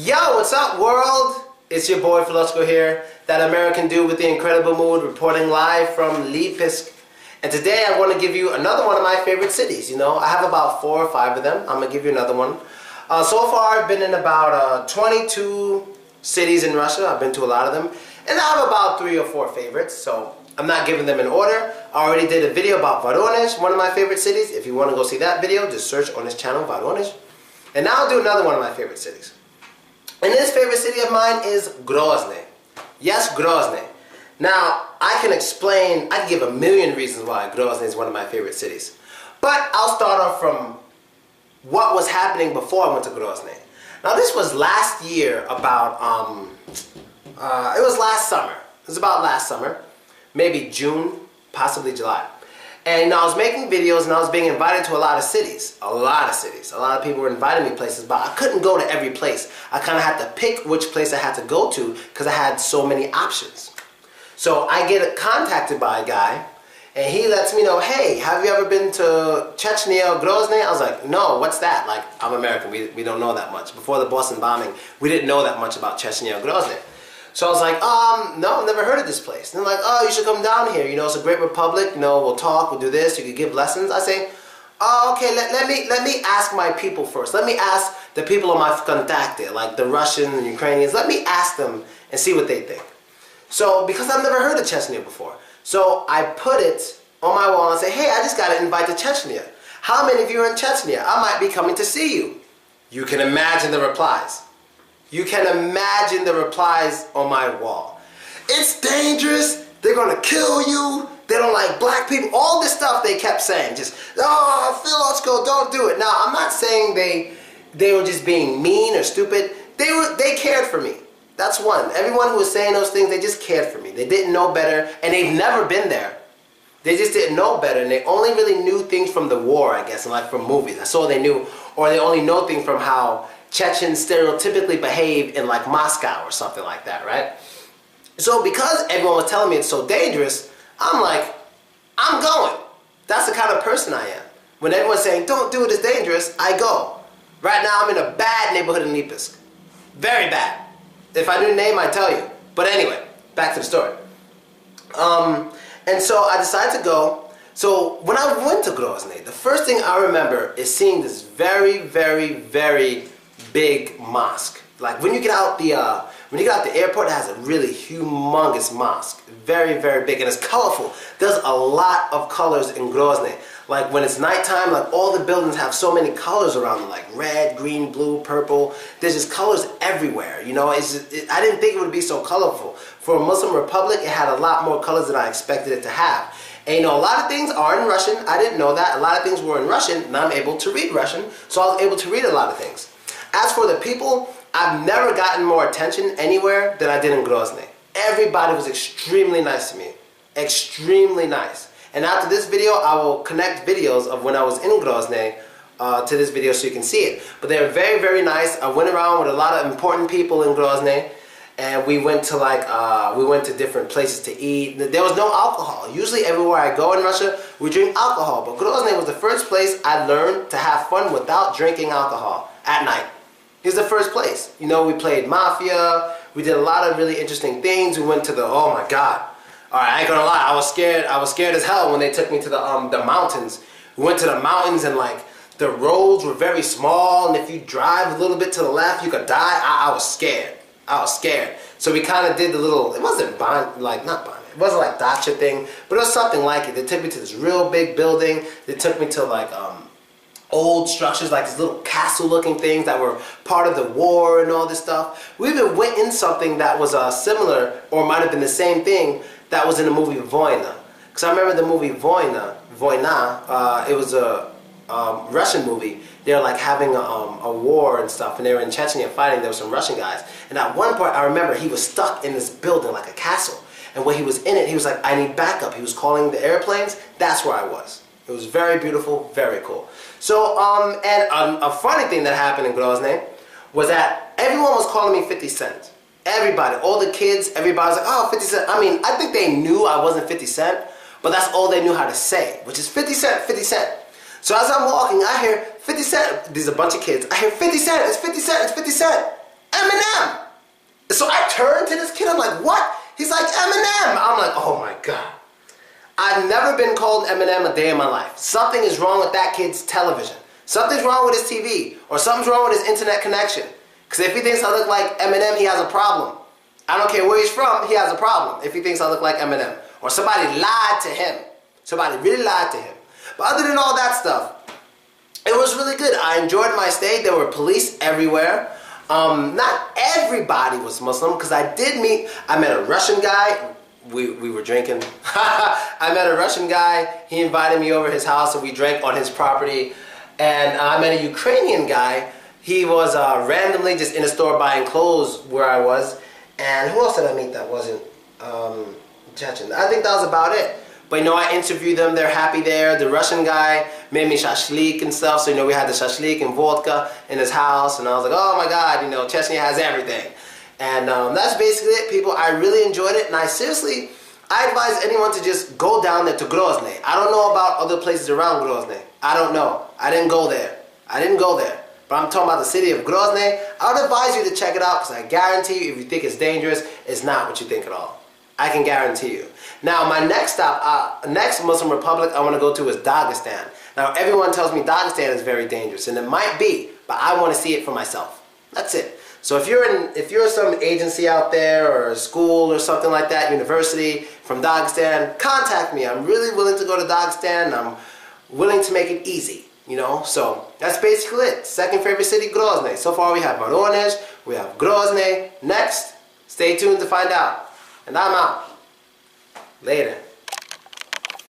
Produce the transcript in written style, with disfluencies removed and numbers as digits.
Yo, what's up world? It's your boy Filочko here, that American dude with the incredible mood, reporting live from Lipisk. And today I want to give you another one of my favorite cities. You know, I have about 4 or 5 of them. I'm going to give you another one. So far I've been in about 22 cities in Russia. I've been to a lot of them. And I have about 3 or 4 favorites, so I'm not giving them in order. I already did a video about Voronezh, one of my favorite cities. If you want to go see that video, just search on this channel, Voronezh. And now I'll do another one of my favorite cities. And this favorite city of mine is Grozny. Yes, Grozny. Now, I can explain, I can give a million reasons why Grozny is one of my favorite cities. But I'll start off from what was happening before I went to Grozny. Now, this was last year about, it was last summer. It was about last summer. Maybe June, possibly July. And I was making videos and I was being invited to a lot of cities. A lot of cities. A lot of people were inviting me places, but I couldn't go to every place. I kind of had to pick which place I had to go to because I had so many options. So I get contacted by a guy and he lets me know, hey, have you ever been to Chechnya or Grozny? I was like, no, what's that? Like, I'm American, we don't know that much. Before the Boston bombing, we didn't know that much about Chechnya or Grozny. So I was like, no, I've never heard of this place. And they're like, oh, you should come down here. You know, it's a great republic. You know, we'll talk, we'll do this. You could give lessons. I say, oh, okay, let me ask my people first. Let me ask the people on my contacte, like the Russians and Ukrainians. Let me ask them and see what they think. So, because I've never heard of Chechnya before. So I put it on my wall and say, hey, I just got an invite to Chechnya. How many of you are in Chechnya? I might be coming to see you. You can imagine the replies. You can imagine the replies on my wall. It's dangerous. They're going to kill you. They don't like black people. All this stuff they kept saying. Just, oh, Filочko, don't do it. Now, I'm not saying they were just being mean or stupid. They cared for me. That's one. Everyone who was saying those things, they just cared for me. They didn't know better, and they've never been there. They just didn't know better, and they only really knew things from the war, I guess, and like from movies. That's all they knew. Or they only know things from how Chechens stereotypically behave in like Moscow or something like that, right? So because everyone was telling me it's so dangerous, I'm like, I'm going. That's the kind of person I am. When everyone's saying, don't do it, it's dangerous, I go. Right now I'm in a bad neighborhood in Lipisk. Very bad. If I knew the name, I'd tell you. But anyway, back to the story. And so I decided to go. So when I went to Grozny, the first thing I remember is seeing this very, very, very big mosque. Like when you get out the airport, it has a really humongous mosque. Very, very big, and it's colorful. There's a lot of colors in Grozny. Like when it's nighttime, like all the buildings have so many colors around them, like red, green, blue, purple. There's just colors everywhere. You know, I didn't think it would be so colorful. For a Muslim republic, it had a lot more colors than I expected it to have. And you know, a lot of things are in Russian. I didn't know that. A lot of things were in Russian, and I'm able to read Russian, so I was able to read a lot of things. As for the people, I've never gotten more attention anywhere than I did in Grozny. Everybody was extremely nice to me. Extremely nice. And after this video, I will connect videos of when I was in Grozny to this video so you can see it. But they were very, very nice. I went around with a lot of important people in Grozny. And we went to different places to eat. There was no alcohol. Usually everywhere I go in Russia, we drink alcohol. But Grozny was the first place I learned to have fun without drinking alcohol at night. It was the first place. You know, we played Mafia. We did a lot of really interesting things. We went to the, oh my God. Alright, I ain't gonna lie, I was scared as hell when they took me to the mountains. We went to the mountains and like, the roads were very small, and if you drive a little bit to the left, you could die. I was scared. I was scared. So we kind of did the little, it wasn't not Bonnet, it wasn't like dacha thing, but it was something like it. They took me to this real big building. They took me to like, old structures, like these little castle looking things that were part of the war and all this stuff. We even went in something that was similar, or might have been the same thing, that was in the movie Voyna. Because I remember the movie Voyna, it was a Russian movie. They were like having a war and stuff, and they were in Chechnya fighting. There were some Russian guys. And at one point, I remember he was stuck in this building, like a castle. And when he was in it, he was like, I need backup. He was calling the airplanes. That's where I was. It was very beautiful, very cool. So, and a funny thing that happened in Grozny was that everyone was calling me 50 Cent. Everybody, all the kids, everybody was like, oh, 50 Cent. I mean, I think they knew I wasn't 50 Cent, but that's all they knew how to say, which is 50 Cent, 50 Cent. So as I'm walking, I hear 50 Cent. There's a bunch of kids. I hear 50 Cent, it's 50 Cent, it's 50 Cent. Eminem. So I turned to this kid, I'm like, what? He's like, Eminem. I'm like, oh my God. I've never been called Eminem a day in my life. Something is wrong with that kid's television. Something's wrong with his TV. Or something's wrong with his internet connection. Because if he thinks I look like Eminem, he has a problem. I don't care where he's from, he has a problem if he thinks I look like Eminem. Or somebody lied to him. Somebody really lied to him. But other than all that stuff, it was really good. I enjoyed my stay. There were police everywhere. Not everybody was Muslim, because I met a Russian guy. We were drinking. I met a Russian guy. He invited me over his house and we drank on his property. And I met a Ukrainian guy. He was randomly just in a store buying clothes where I was. And who else did I meet that wasn't Chechen? I think that was about it. But you know, I interviewed them, they're happy there. The Russian guy made me shashlik and stuff, so you know, we had the shashlik and vodka in his house, and I was like, oh my God, you know, Chechnya has everything. And that's basically it, people. I really enjoyed it, and I advise anyone to just go down there to Grozny. I don't know about other places around Grozny. I don't know. I didn't go there. But I'm talking about the city of Grozny. I would advise you to check it out, because I guarantee you, if you think it's dangerous, it's not what you think at all. I can guarantee you. Now, my next stop, next Muslim republic I want to go to is Dagestan. Now, everyone tells me Dagestan is very dangerous, and it might be, but I want to see it for myself. That's it. So if you're some agency out there, or a school or something like that, university from Dagestan, contact me. I'm really willing to go to Dagestan. I'm willing to make it easy, you know. So that's basically it. Second favorite city, Grozny. So far we have Voronezh, we have Grozny. Next, stay tuned to find out. And I'm out. Later.